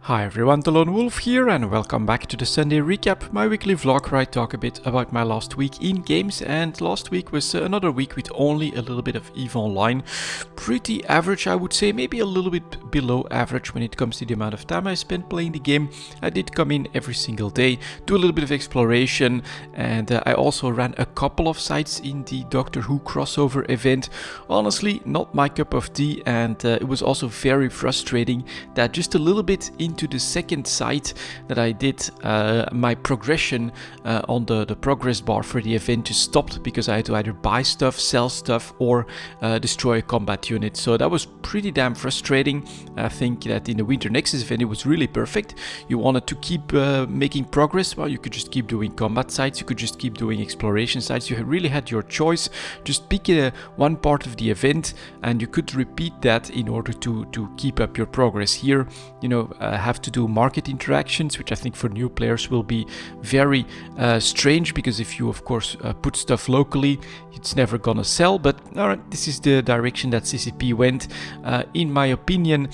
Hi everyone, delonewolf here and welcome back to the Sunday recap, my weekly vlog where I talk a bit about my last week in games. And last week was another week with only a little bit of EVE Online. Pretty average, I would say, maybe a little bit below average when it comes to the amount of time I spent playing the game. I did come in every single day, do a little bit of exploration, and I also ran a couple of sites in the Doctor Who crossover event. Honestly, not my cup of tea, and it was also very frustrating that just a little bit into the second site that I did, my progression on the progress bar for the event just stopped because I had to either buy stuff, sell stuff, or destroy a combat unit. So that was pretty damn frustrating. I think that in the Winter Nexus event it was really perfect. You wanted to keep making progress, well, you could just keep doing combat sites, you could just keep doing exploration sites. You really had your choice. Just pick one part of the event and you could repeat that in order to keep up your progress. Here, you know, have to do market interactions, which I think for new players will be very strange, because if you of course put stuff locally, it's never gonna sell. But alright, this is the direction that CCP went. In my opinion,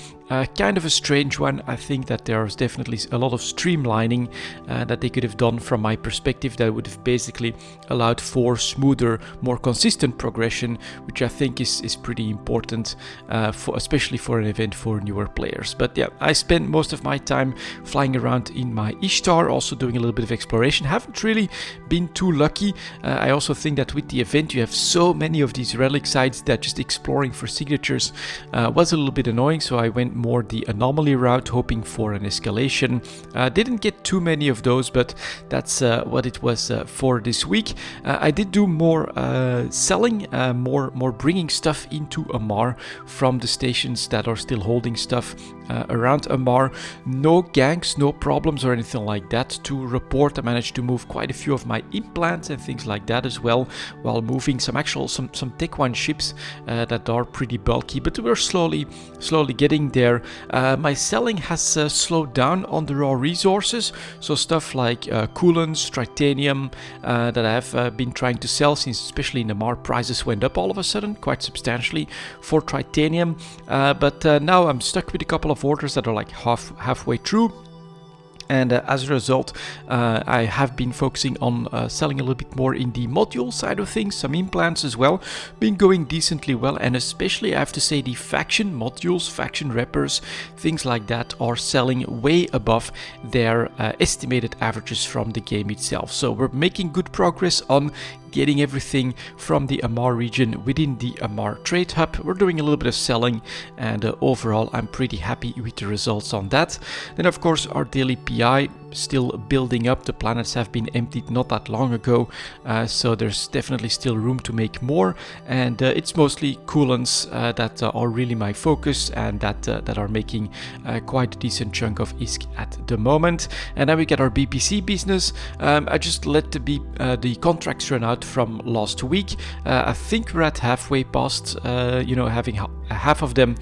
kind of a strange one. I think that there's definitely a lot of streamlining that they could have done from my perspective that would have basically allowed for smoother, more consistent progression, which I think is pretty important, especially for an event for newer players. But yeah, I spent most of my time flying around in my Ishtar, also doing a little bit of exploration. Haven't really been too lucky. I also think that with the event you have so many of these relic sites that just exploring for signatures was a little bit annoying, so I went more the anomaly route, hoping for an escalation. Didn't get too many of those, but that's what it was for this week. I did do more selling, more bringing stuff into Amar from the stations that are still holding stuff around Amar. No ganks, no problems or anything like that to report. I managed to move quite a few of my implants and things like that as well, while moving some Tech 1 ships that are pretty bulky, but we're slowly getting there. My selling has slowed down on the raw resources, so stuff like coolants, titanium that I have been trying to sell, since especially in the Mar prices went up all of a sudden quite substantially for titanium, but now I'm stuck with a couple of orders that are like halfway through. And as a result, I have been focusing on selling a little bit more in the module side of things, some implants as well, been going decently well, and especially I have to say the faction modules, faction reppers, things like that are selling way above their estimated averages from the game itself. So we're making good progress on getting everything from the Amar region within the Amar trade hub. We're doing a little bit of selling, and overall I'm pretty happy with the results on that. Then of course our daily PI still building up. The planets have been emptied not that long ago, so there's definitely still room to make more, and it's mostly coolants that are really my focus, and that are making quite a decent chunk of ISK at the moment. And then we get our BPC business. I just let the contracts run out from last week. I think we're at halfway past, having half of them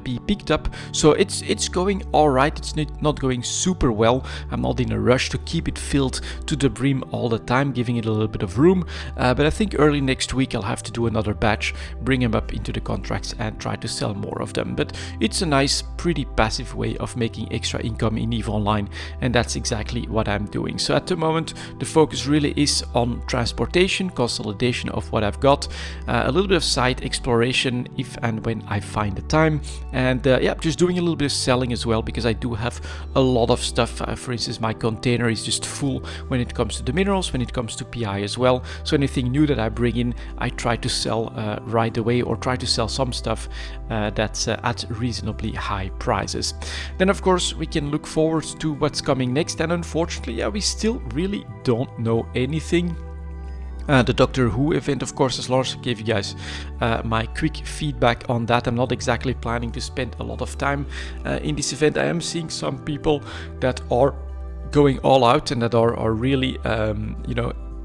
be picked up, so it's going all right. It's not going super well. I'm not in a rush to keep it filled to the brim all the time, giving it a little bit of room, but I think early next week I'll have to do another batch, bring them up into the contracts and try to sell more of them. But it's a nice, pretty passive way of making extra income in EVE Online, and that's exactly what I'm doing. So at the moment the focus really is on transportation, consolidation of what I've got, a little bit of site exploration if and when I find the time, and yeah, just doing a little bit of selling as well, because I do have a lot of stuff. For instance, my container is just full when it comes to the minerals, when it comes to PI as well. So anything new that I bring in, I try to sell right away, or try to sell some stuff that's at reasonably high prices. Then of course we can look forward to what's coming next, and unfortunately, yeah, we still really don't know anything. The Doctor Who event, of course, as Lars gave you guys my quick feedback on that. I'm not exactly planning to spend a lot of time in this event. I am seeing some people that are going all out and that are really,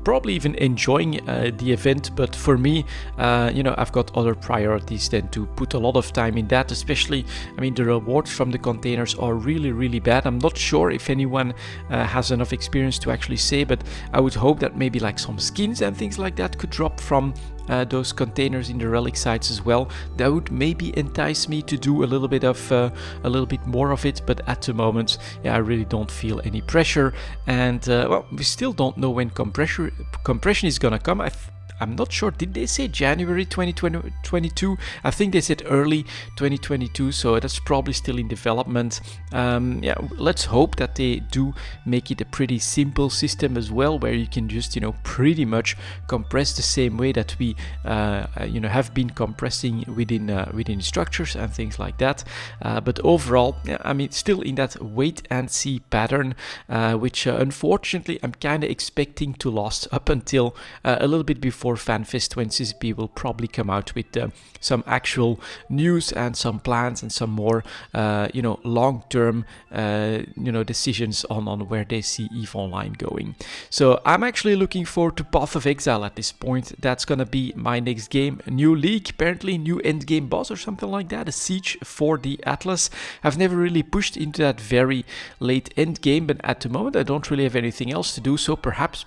probably even enjoying the event, but for me, I've got other priorities than to put a lot of time in that. Especially, I mean, the rewards from the containers are really bad. I'm not sure if anyone has enough experience to actually say, but I would hope that maybe like some skins and things like that could drop from those containers in the relic sites as well. That would maybe entice me to do a little bit more of it, but at the moment, yeah, I really don't feel any pressure. And well, we still don't know when compression is gonna come. I'm not sure, did they say January 2022? I think they said early 2022, so that's probably still in development. Yeah, let's hope that they do make it a pretty simple system as well, where you can just, you know, pretty much compress the same way that we, you know, have been compressing within structures and things like that. But overall, I mean, still in that wait and see pattern, which unfortunately I'm kind of expecting to last up until a little bit before FanFest, when CCP will probably come out with some actual news and some plans and some more, you know, long-term, you know, decisions on where they see EVE Online going. So I'm actually looking forward to Path of Exile at this point. That's gonna be my next game. A new league, apparently new endgame boss or something like that. A siege for the Atlas. I've never really pushed into that very late end game, but at the moment I don't really have anything else to do. So perhaps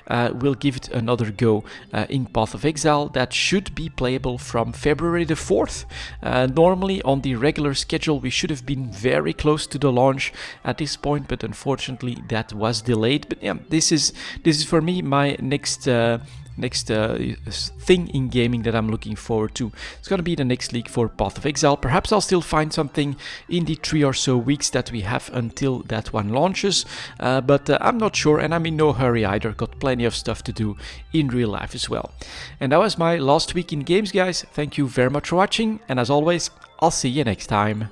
we'll give it another go in Path of Exile. That should be playable from February the 4th. Normally on the regular schedule we should have been very close to the launch at this point, but unfortunately that was delayed. But yeah, this is for me my next thing in gaming that I'm looking forward to. It's gonna be the next league for Path of Exile. Perhaps I'll still find something in the 3 or so weeks that we have until that one launches, but I'm not sure, and I'm in no hurry either. Got plenty of stuff to do in real life as well. And that was my last week in games, guys. Thank you very much for watching, and as always, I'll see you next time.